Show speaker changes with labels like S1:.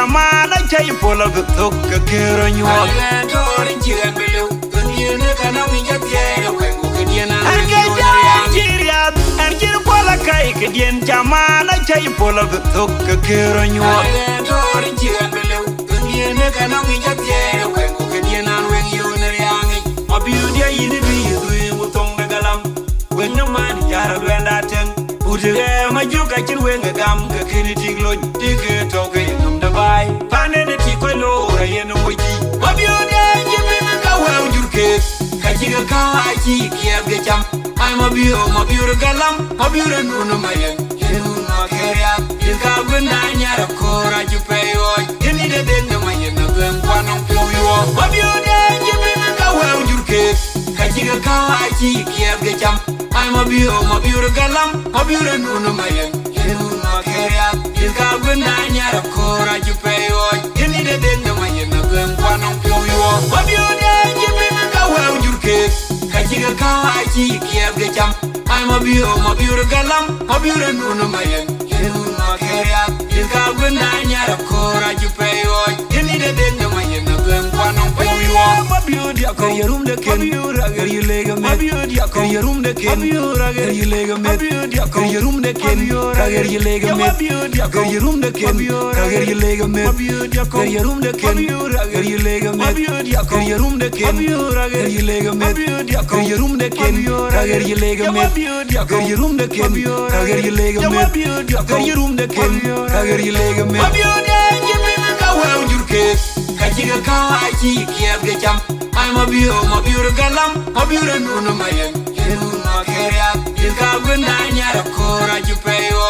S1: chamana chai pola gutok keronyo
S2: torin chiran belu kungine kana winja tiere wengu kediena
S1: Anjir pola kai kedien chamana chai pola gutok keronyo
S2: torin chiran belu kungine kana winja tiere wengu kediena wengu neriangi mabiru dia yini biyu mutong galam wenna man jara wenda ten Utige majuka chirwenga gam ka kini tiglo tige toke num dabai pane ne tiko lo yen moji mabiode jibina ka wa jurke kajiga ka aji kiya cham ai mabiure galam mabiure nunu mayen yenu no keria yinka gunda nyara kora jupeyo yini de dende mayen na gwen kwanon ployo mabiode jibina ka wa jurke kajiga ka aji kiya cham ai mabiure galam mabiure nunu mayen yenu no keria yinka gunda nyara kora jupeyo yini de dende mayen na gwen kwanon ployo mabiode jibina ka wa jurke kajiga ka aji kiya cham ai mabiure galam mabiure nunu mayen yenu no keria yinka gunda nyara kora jupeyo yini de dende mayen na gwen kwanon ployo mabiode ko yorum de ken agar yulega me ko yorum de ken agar yulega me ko yorum de ken agar yulega me ko yorum de ken agar yulega me ko yorum de ken agar yulega me ko yorum de ken agar yulega me ko yorum de ken agar yulega me ko yorum de ken agar yulega me ko yorum de ken agar yulega me mabiode jibina ka wa jurke kajiga ka aji kiya cham ai mabiure galam mabiure nunu mayen yenu no keria yinka gunda nyara kora jupeyo